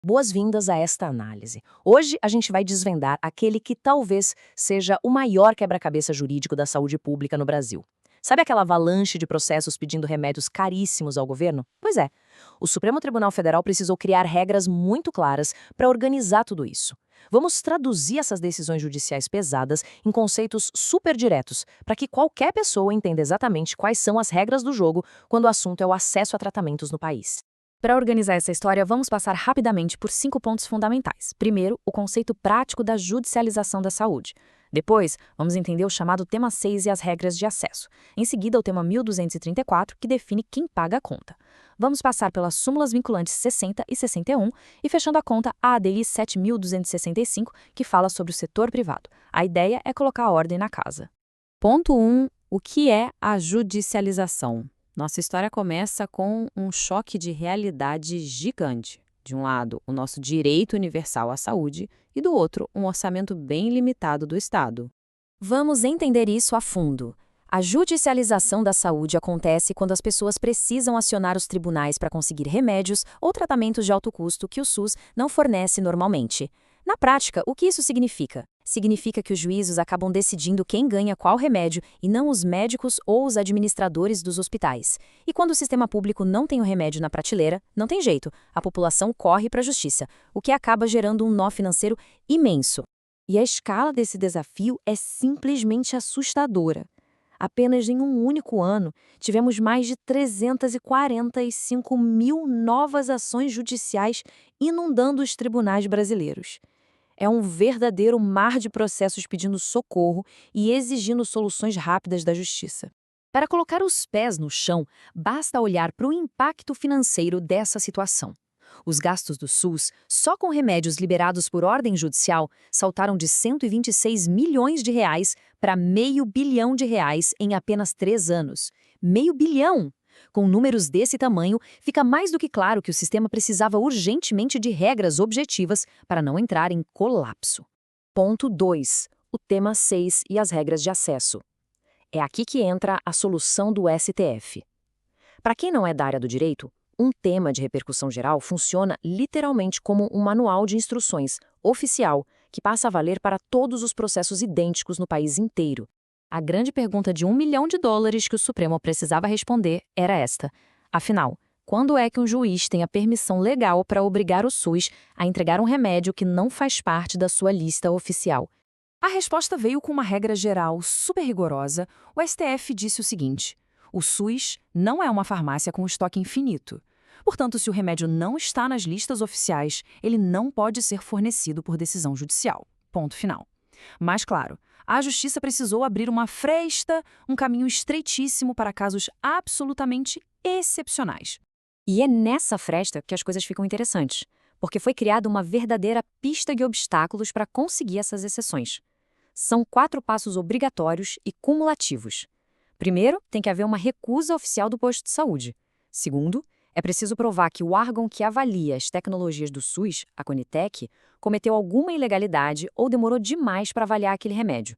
Boas-vindas a esta análise. Hoje a gente vai desvendar aquele que talvez seja o maior quebra-cabeça jurídico da saúde pública no Brasil. Sabe aquela avalanche de processos pedindo remédios caríssimos ao governo? Pois é, o Supremo Tribunal Federal precisou criar regras muito claras para organizar tudo isso. Vamos traduzir essas decisões judiciais pesadas em conceitos super diretos, para que qualquer pessoa entenda exatamente quais são as regras do jogo quando o assunto é o acesso a tratamentos no país. Para organizar essa história, vamos passar rapidamente por 5 pontos fundamentais. Primeiro, o conceito prático da judicialização da saúde. Depois, vamos entender o chamado tema 6 e as regras de acesso. Em seguida, o tema 1234, que define quem paga a conta. Vamos passar pelas súmulas vinculantes 60 e 61 e, fechando a conta, a ADI 7265, que fala sobre o setor privado. A ideia é colocar a ordem na casa. Ponto 1. O que é a judicialização? Nossa história começa com um choque de realidade gigante. De um lado, o nosso direito universal à saúde e do outro, um orçamento bem limitado do Estado. Vamos entender isso a fundo. A judicialização da saúde acontece quando as pessoas precisam acionar os tribunais para conseguir remédios ou tratamentos de alto custo que o SUS não fornece normalmente. Na prática, o que isso significa? Significa que os juízos acabam decidindo quem ganha qual remédio e não os médicos ou os administradores dos hospitais. E quando o sistema público não tem o remédio na prateleira, não tem jeito, a população corre para a justiça, o que acaba gerando um nó financeiro imenso. E a escala desse desafio é simplesmente assustadora. Apenas em um único ano, tivemos mais de 345 mil novas ações judiciais inundando os tribunais brasileiros. É um verdadeiro mar de processos pedindo socorro e exigindo soluções rápidas da justiça. Para colocar os pés no chão, basta olhar para o impacto financeiro dessa situação. Os gastos do SUS, só com remédios liberados por ordem judicial, saltaram de 126 milhões de reais para R$500 bilhão em apenas 3 anos. R$500 bilhão! Com números desse tamanho, fica mais do que claro que o sistema precisava urgentemente de regras objetivas para não entrar em colapso. Ponto 2. O tema 6 e as regras de acesso. É aqui que entra a solução do STF. Para quem não é da área do direito, um tema de repercussão geral funciona literalmente como um manual de instruções oficial que passa a valer para todos os processos idênticos no país inteiro. A grande pergunta de $1 milhão que o Supremo precisava responder era esta. Afinal, quando é que um juiz tem a permissão legal para obrigar o SUS a entregar um remédio que não faz parte da sua lista oficial? A resposta veio com uma regra geral super rigorosa. O STF disse o seguinte: o SUS não é uma farmácia com estoque infinito. Portanto, se o remédio não está nas listas oficiais, ele não pode ser fornecido por decisão judicial. Ponto final. Mas, claro, a Justiça precisou abrir uma fresta, um caminho estreitíssimo para casos absolutamente excepcionais. E é nessa fresta que as coisas ficam interessantes, porque foi criada uma verdadeira pista de obstáculos para conseguir essas exceções. São 4 passos obrigatórios e cumulativos. Primeiro, tem que haver uma recusa oficial do posto de saúde. Segundo, é preciso provar que o órgão que avalia as tecnologias do SUS, a Conitec, cometeu alguma ilegalidade ou demorou demais para avaliar aquele remédio.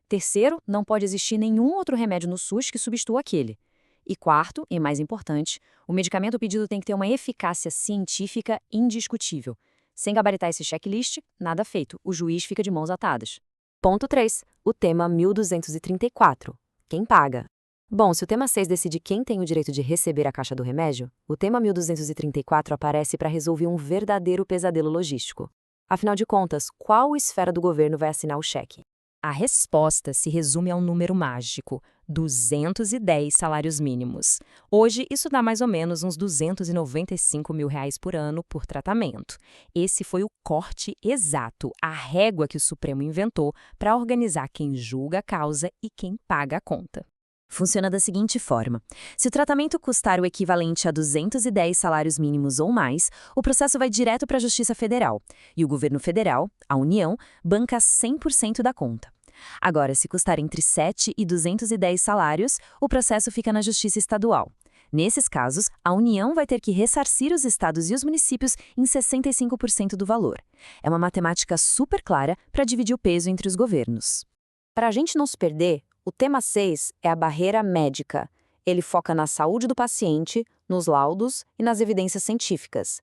Terceiro, não pode existir nenhum outro remédio no SUS que substitua aquele. E quarto, e mais importante, o medicamento pedido tem que ter uma eficácia científica indiscutível. Sem gabaritar esse checklist, nada feito, o juiz fica de mãos atadas. Ponto 3. O tema 1234. Quem paga? Bom, se o tema 6 decide quem tem o direito de receber a caixa do remédio, o tema 1234 aparece para resolver um verdadeiro pesadelo logístico. Afinal de contas, qual esfera do governo vai assinar o cheque? A resposta se resume a um número mágico: 210 salários mínimos. Hoje, isso dá mais ou menos uns R$295 mil por ano por tratamento. Esse foi o corte exato, a régua que o Supremo inventou para organizar quem julga a causa e quem paga a conta. Funciona da seguinte forma: se o tratamento custar o equivalente a 210 salários mínimos ou mais, o processo vai direto para a Justiça Federal, e o governo federal, a União, banca 100% da conta. Agora, se custar entre 7 e 210 salários, o processo fica na Justiça Estadual. Nesses casos, a União vai ter que ressarcir os estados e os municípios em 65% do valor. É uma matemática super clara para dividir o peso entre os governos. Para a gente não se perder, o tema 6 é a barreira médica. Ele foca na saúde do paciente, nos laudos e nas evidências científicas.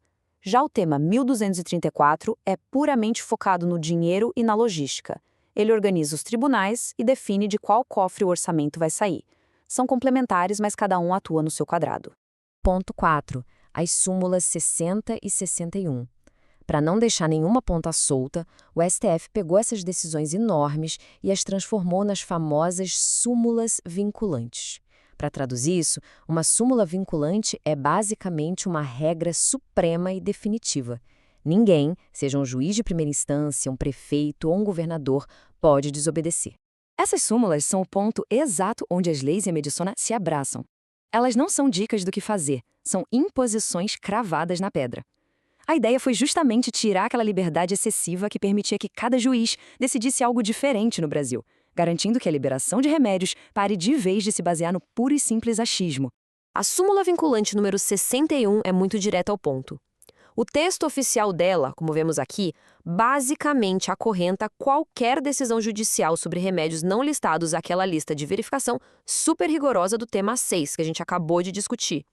Já o tema 1234 é puramente focado no dinheiro e na logística. Ele organiza os tribunais e define de qual cofre o orçamento vai sair. São complementares, mas cada um atua no seu quadrado. Ponto 4. As súmulas 60 e 61. Para não deixar nenhuma ponta solta, o STF pegou essas decisões enormes e as transformou nas famosas súmulas vinculantes. Para traduzir isso, uma súmula vinculante é basicamente uma regra suprema e definitiva. Ninguém, seja um juiz de primeira instância, um prefeito ou um governador, pode desobedecer. Essas súmulas são o ponto exato onde as leis e a medição se abraçam. Elas não são dicas do que fazer, são imposições cravadas na pedra. A ideia foi justamente tirar aquela liberdade excessiva que permitia que cada juiz decidisse algo diferente no Brasil, garantindo que a liberação de remédios pare de vez de se basear no puro e simples achismo. A súmula vinculante número 61 é muito direta ao ponto. O texto oficial dela, como vemos aqui, basicamente acorrenta qualquer decisão judicial sobre remédios não listados àquela lista de verificação super rigorosa do tema 6, que a gente acabou de discutir.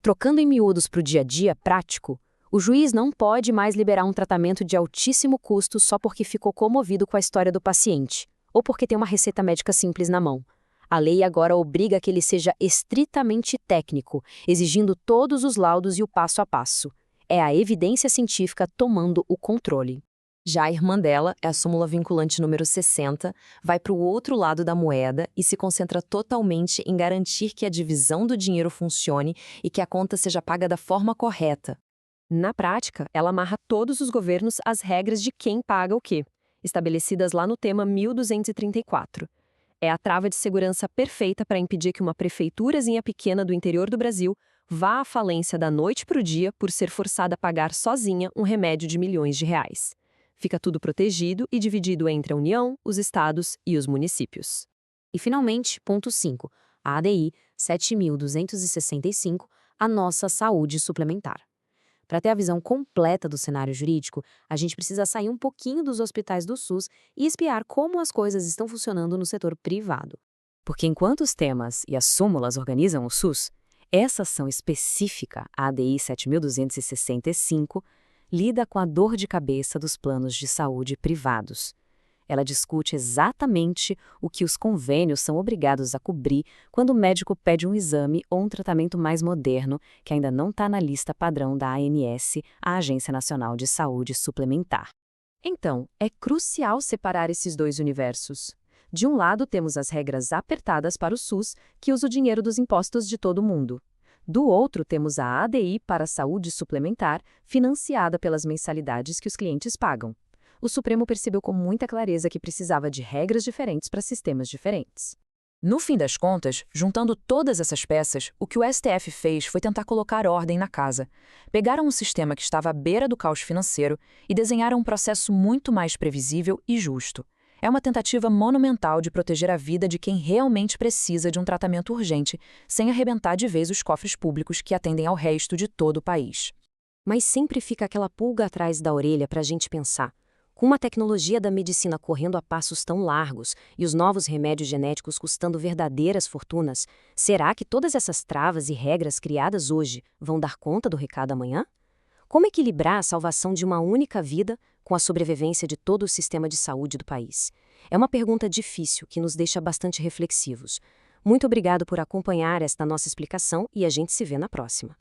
Trocando em miúdos para o dia a dia prático, o juiz não pode mais liberar um tratamento de altíssimo custo só porque ficou comovido com a história do paciente, ou porque tem uma receita médica simples na mão. A lei agora obriga que ele seja estritamente técnico, exigindo todos os laudos e o passo a passo. É a evidência científica tomando o controle. Já a irmã dela, é a súmula vinculante número 60, vai para o outro lado da moeda e se concentra totalmente em garantir que a divisão do dinheiro funcione e que a conta seja paga da forma correta. Na prática, ela amarra todos os governos às regras de quem paga o quê, estabelecidas lá no tema 1234. É a trava de segurança perfeita para impedir que uma prefeiturazinha pequena do interior do Brasil vá à falência da noite para o dia por ser forçada a pagar sozinha um remédio de milhões de reais. Fica tudo protegido e dividido entre a União, os estados e os municípios. E, finalmente, ponto 5, a ADI 7.265, a nossa saúde suplementar. Para ter a visão completa do cenário jurídico, a gente precisa sair um pouquinho dos hospitais do SUS e espiar como as coisas estão funcionando no setor privado. Porque enquanto os temas e as súmulas organizam o SUS, essa ação específica, a ADI 7.265, lida com a dor de cabeça dos planos de saúde privados. Ela discute exatamente o que os convênios são obrigados a cobrir quando o médico pede um exame ou um tratamento mais moderno que ainda não está na lista padrão da ANS, a Agência Nacional de Saúde Suplementar. Então, é crucial separar esses dois universos. De um lado, temos as regras apertadas para o SUS, que usa o dinheiro dos impostos de todo mundo. Do outro, temos a ADI para a saúde suplementar, financiada pelas mensalidades que os clientes pagam. O Supremo percebeu com muita clareza que precisava de regras diferentes para sistemas diferentes. No fim das contas, juntando todas essas peças, o que o STF fez foi tentar colocar ordem na casa. Pegaram um sistema que estava à beira do caos financeiro e desenharam um processo muito mais previsível e justo. É uma tentativa monumental de proteger a vida de quem realmente precisa de um tratamento urgente, sem arrebentar de vez os cofres públicos que atendem ao resto de todo o país. Mas sempre fica aquela pulga atrás da orelha para a gente pensar. Com uma tecnologia da medicina correndo a passos tão largos e os novos remédios genéticos custando verdadeiras fortunas, será que todas essas travas e regras criadas hoje vão dar conta do recado amanhã? Como equilibrar a salvação de uma única vida com a sobrevivência de todo o sistema de saúde do país? É uma pergunta difícil que nos deixa bastante reflexivos. Muito obrigado por acompanhar esta nossa explicação e a gente se vê na próxima.